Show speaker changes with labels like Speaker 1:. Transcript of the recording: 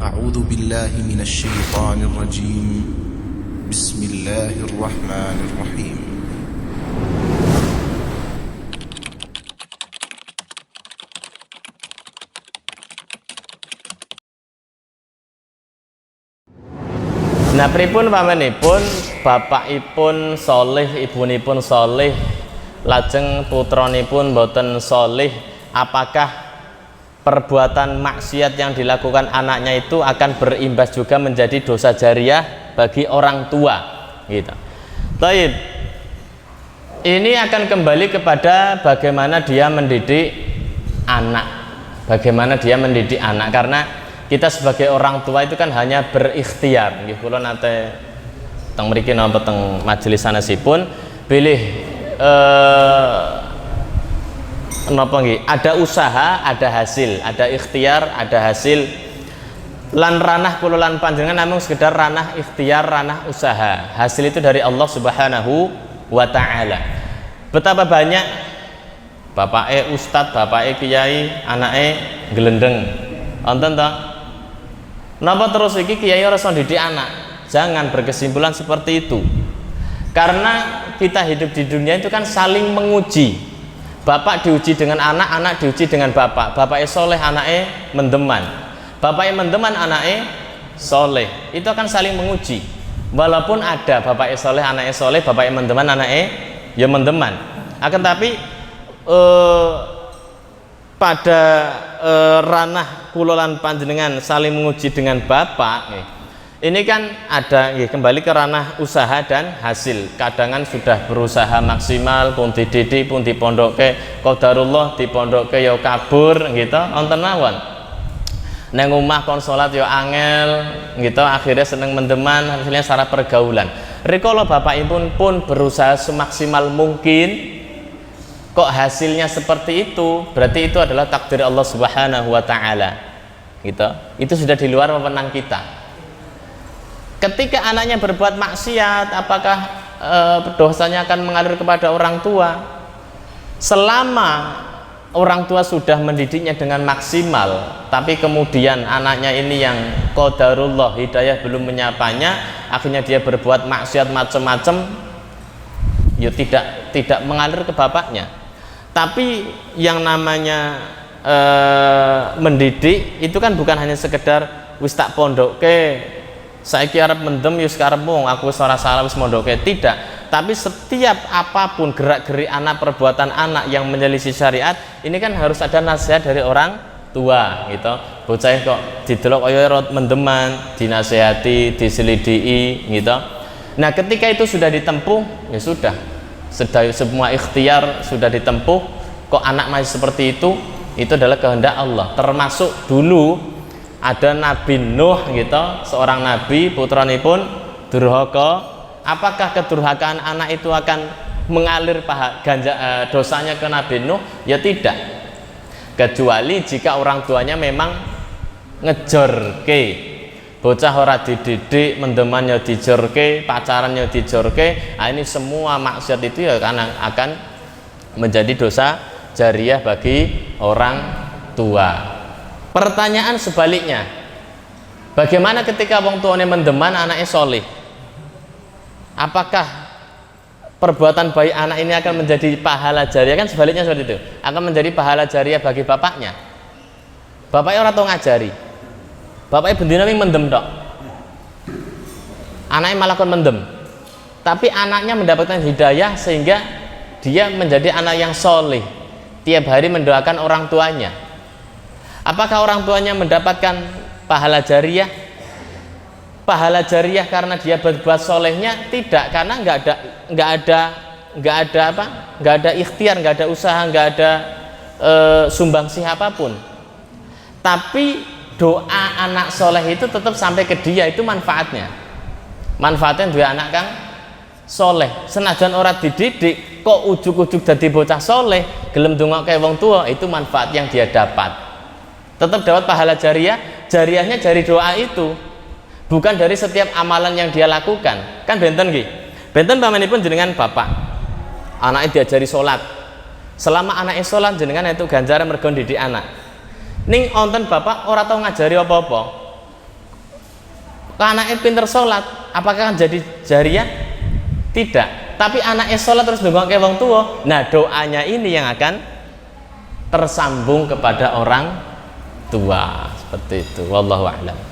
Speaker 1: أعوذ بالله من الشيطان الرجيم بسم الله الرحمن الرحيم
Speaker 2: Nah, pripun pamanipun bapakipun solih, ibunipun solih, lajeng putranipun boten solih, apakah perbuatan maksiat yang dilakukan anaknya itu akan berimbas juga menjadi dosa jariah bagi orang tua, gitu. Taib. Ini akan kembali kepada bagaimana dia mendidik anak, karena kita sebagai orang tua itu kan hanya berikhtiar. Nggih, kula nate teng mriki napa teng majelis sanesipun pilih napa nggih, ada usaha, ada hasil, ada ikhtiar, ada hasil. Lan ranah kula lan panjenengan namung sekedar ranah ikhtiar, ranah usaha. Hasil itu dari Allah Subhanahu wa taala. Betapa banyak bapake ustad, bapake kiai, anake gelendeng. Wonten ta? Napa terus iki kiai ora iso didik anak? Jangan berkesimpulan seperti itu. Karena kita hidup di dunia itu kan saling menguji. Bapak diuji dengan anak, anak diuji dengan bapak. Bapaknya soleh, anaknya mendeman. Bapaknya mendeman, anaknya soleh. Itu akan saling menguji. Walaupun ada bapaknya soleh, anaknya soleh, bapaknya mendeman, anaknya ya mendeman. Akan tapi pada ranah kulolan panjenengan saling menguji dengan bapak, ini kan ada kembali ke ranah usaha dan hasil. Kadangan sudah berusaha maksimal pun dididik pun dipondokke, qadarullah dipondokke ya kabur gitu, wonten mawon. Nang omah kon salat ya angel gitu, akhirnya seneng mendeman, hasilnya secara pergaulan. Rikala bapakipun pun berusaha semaksimal mungkin, kok hasilnya seperti itu, berarti itu adalah takdir Allah Subhanahu wa taala. Gitu. Itu sudah di luar wewenang kita. Ketika anaknya berbuat maksiat, apakah dosanya akan mengalir kepada orang tua? Selama orang tua sudah mendidiknya dengan maksimal, tapi kemudian anaknya ini yang qadarullah hidayah belum menyapanya, akhirnya dia berbuat maksiat macam-macam, ya tidak mengalir ke bapaknya. Tapi yang namanya mendidik itu kan bukan hanya sekedar wis tak pondokke, saiki arep mendem ya sekarang mung aku wis ora salah wis mondokke, tidak. Tapi setiap apapun gerak-gerik anak, perbuatan anak yang menyelisih syariat, ini kan harus ada nasihat dari orang tua gitu. Bocah kok didelok kaya mendeman, dinasehati, diselidiki gitu. Nah, ketika itu sudah ditempuh, ya sudah. Semua ikhtiar sudah ditempuh, kok anak masih seperti itu adalah kehendak Allah. Termasuk dulu ada Nabi Nuh gitu, seorang nabi, putranipun durhaka. Apakah kedurhakaan anak itu akan mengalir dosanya ke Nabi Nuh? Ya tidak, kecuali jika orang tuanya memang ngejorke. Bocah ora dididik, mendemannya dijorke, pacarannya dijorke, ini semua maksiat itu ya karena akan menjadi dosa jariah bagi orang tua. Pertanyaan sebaliknya, bagaimana ketika wong tuane mendeman anaknya solih? Apakah perbuatan baik anak ini akan menjadi pahala jariah? Kan sebaliknya seperti itu, akan menjadi pahala jariah bagi bapaknya. Bapaknya orang tua ngajari, bapaknya bendina mendem dok, anaknya malah kon mendem, tapi anaknya mendapatkan hidayah sehingga dia menjadi anak yang soleh, tiap hari mendoakan orang tuanya. Apakah orang tuanya mendapatkan pahala jariah? Pahala jariah karena dia berbuat solehnya? Tidak, karena nggak ada ikhtiar, nggak ada usaha, nggak ada sumbangsih apapun. Tapi doa anak soleh itu tetap sampai ke dia, itu manfaatnya dua anak kang soleh. Senajan orang dididik kok ujuk-ujuk dadi bocah soleh, gelem ndonga kayak wong tua, itu manfaat yang dia dapat. Tetap dapat pahala jariah. Jariahnya dari doa itu, bukan dari setiap amalan yang dia lakukan. Kan benten nggih, benten pamanipun jenengan bapak, anaknya diajari sholat. Selama anaknya sholat, jenengan itu ganjaran mergo didik anak. Ning onten bapak ora tau ngajari apa-apa, Kalau anaknya pinter sholat, apakah akan jadi jariah? Tidak. Tapi anaknya sholat terus ndongake wong tua, nah doanya ini yang akan tersambung kepada orang tua. Seperti itu. Wallahu a'lam.